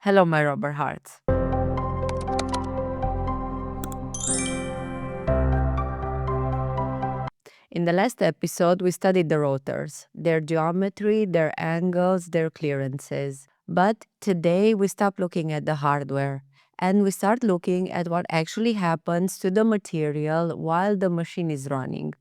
Hello, my rubber hearts. In the last episode, we studied the rotors, their geometry, their angles, their clearances. But today, we stop looking at the hardware and we start looking at what actually happens to the material while the machine is running.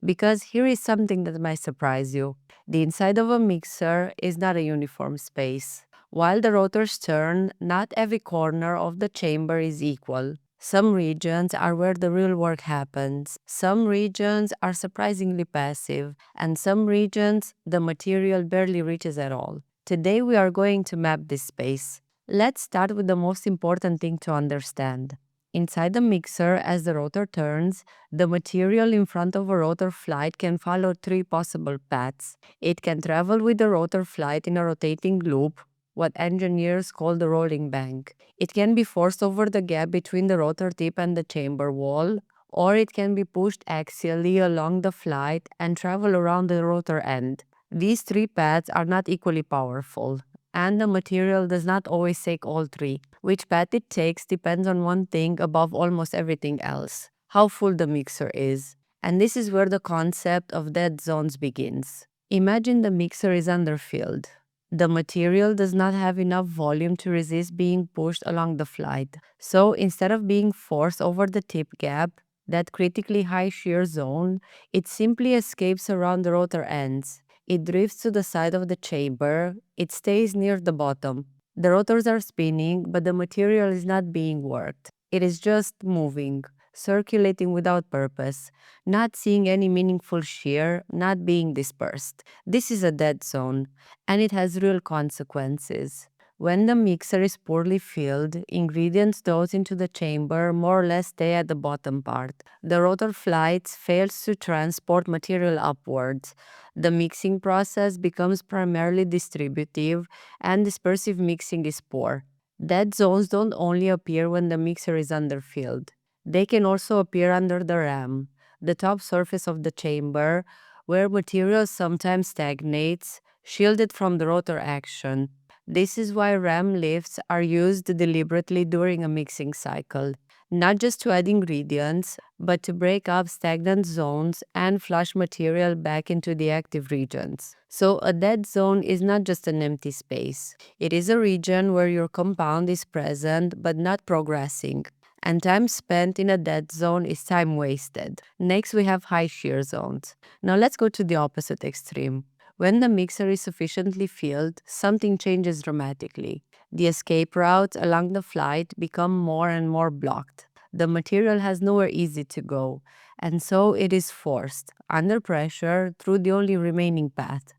Because here is something that might surprise you. The inside of a mixer is not a uniform space. While the rotors turn, not every corner of the chamber is equal. Some regions are where the real work happens. Some regions are surprisingly passive, and some regions the material barely reaches at all. Today we are going to map this space. Let's start with the most important thing to understand. Inside the mixer, as the rotor turns, the material in front of a rotor flight can follow three possible paths. It can travel with the rotor flight in a rotating loop, what engineers call the rolling bank. It can be forced over the gap between the rotor tip and the chamber wall, or it can be pushed axially along the flight and travel around the rotor end. These three paths are not equally powerful, and the material does not always take all three. Which path it takes depends on one thing above almost everything else: how full the mixer is. And this is where the concept of dead zones begins. Imagine the mixer is underfilled. The material does not have enough volume to resist being pushed along the flight. So instead of being forced over the tip gap, that critically high shear zone, it simply escapes around the rotor ends. It drifts to the side of the chamber. It stays near the bottom. The rotors are spinning, but the material is not being worked. It is just moving, circulating without purpose, not seeing any meaningful shear, not being dispersed. This is a dead zone, and it has real consequences. When the mixer is poorly filled, ingredients dose into the chamber more or less stay at the bottom part. The rotor flights fails to transport material upwards. The mixing process becomes primarily distributive, and dispersive mixing is poor. Dead zones don't only appear when the mixer is underfilled. They can also appear under the ram, the top surface of the chamber, where material sometimes stagnates, shielded from the rotor action. This is why ram lifts are used deliberately during a mixing cycle, not just to add ingredients, but to break up stagnant zones and flush material back into the active regions. So a dead zone is not just an empty space. It is a region where your compound is present but not progressing. And time spent in a dead zone is time wasted. Next, we have high shear zones. Now let's go to the opposite extreme. When the mixer is sufficiently filled, something changes dramatically. The escape routes along the flight become more and more blocked. The material has nowhere easy to go, and so it is forced, under pressure, through the only remaining path: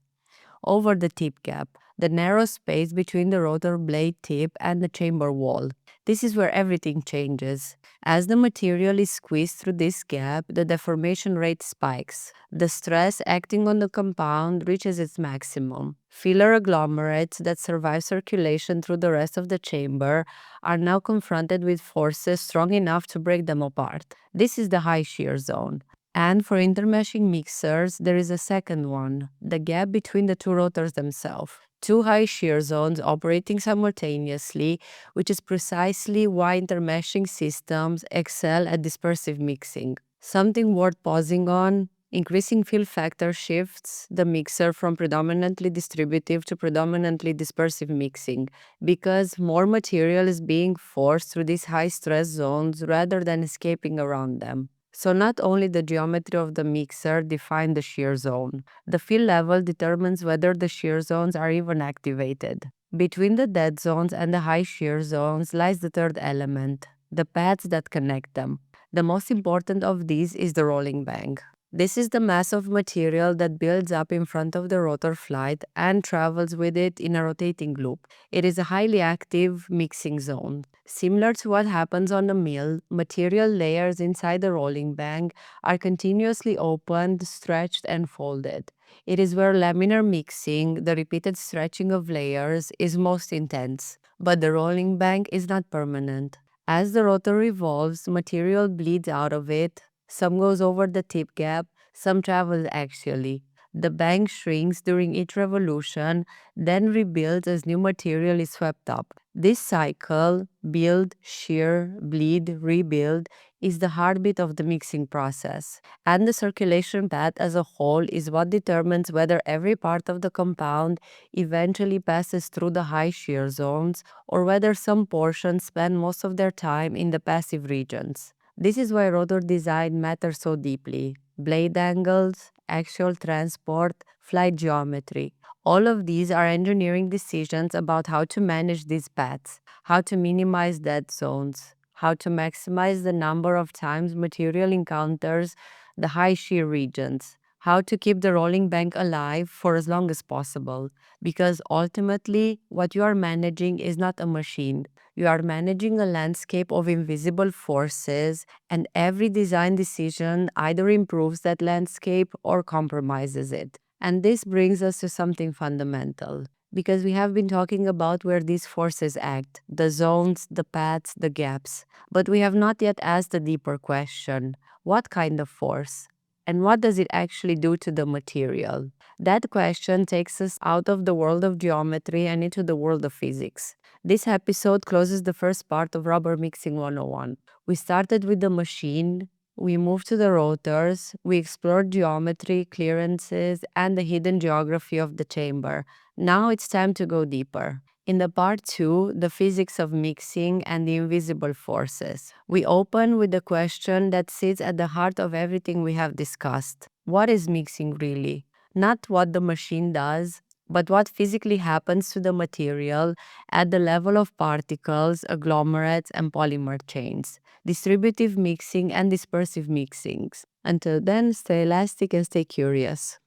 over the tip gap, the narrow space between the rotor blade tip and the chamber wall. This is where everything changes. As the material is squeezed through this gap, the deformation rate spikes. The stress acting on the compound reaches its maximum. Filler agglomerates that survive circulation through the rest of the chamber are now confronted with forces strong enough to break them apart. This is the high shear zone. And for intermeshing mixers, there is a second one: the gap between the two rotors themselves. Two high shear zones operating simultaneously, which is precisely why intermeshing systems excel at dispersive mixing. Something worth pausing on: increasing fill factor shifts the mixer from predominantly distributive to predominantly dispersive mixing, because more material is being forced through these high stress zones rather than escaping around them. So not only the geometry of the mixer defines the shear zone, the fill level determines whether the shear zones are even activated. Between the dead zones and the high shear zones lies the third element: the paths that connect them. The most important of these is the rolling bank. This is the mass of material that builds up in front of the rotor flight and travels with it in a rotating loop. It is a highly active mixing zone. Similar to what happens on a mill, material layers inside the rolling bank are continuously opened, stretched, and folded. It is where laminar mixing, the repeated stretching of layers, is most intense. But the rolling bank is not permanent. As the rotor revolves, material bleeds out of it. Some goes over the tip gap, some travels axially. The bank shrinks during each revolution, then rebuilds as new material is swept up. This cycle, build, shear, bleed, rebuild, is the heartbeat of the mixing process. And the circulation path as a whole is what determines whether every part of the compound eventually passes through the high shear zones or whether some portions spend most of their time in the passive regions. This is why rotor design matters so deeply. Blade angles, axial transport, flight geometry. All of these are engineering decisions about how to manage these paths, how to minimize dead zones, how to maximize the number of times material encounters the high shear regions, how to keep the rolling bank alive for as long as possible. Because ultimately, what you are managing is not a machine. You are managing a landscape of invisible forces, and every design decision either improves that landscape or compromises it. And this brings us to something fundamental. Because we have been talking about where these forces act, the zones, the paths, the gaps. But we have not yet asked a deeper question: what kind of force? And what does it actually do to the material? That question takes us out of the world of geometry and into the world of physics. This episode closes the first part of Rubber Mixing 101. We started with the machine, we moved to the rotors, we explored geometry, clearances, and the hidden geography of the chamber. Now it's time to go deeper. In the part 2, the physics of mixing and the invisible forces, we open with the question that sits at the heart of everything we have discussed. What is mixing really? Not what the machine does, but what physically happens to the material at the level of particles, agglomerates, and polymer chains. Distributive mixing and dispersive mixings. Until then, stay elastic and stay curious.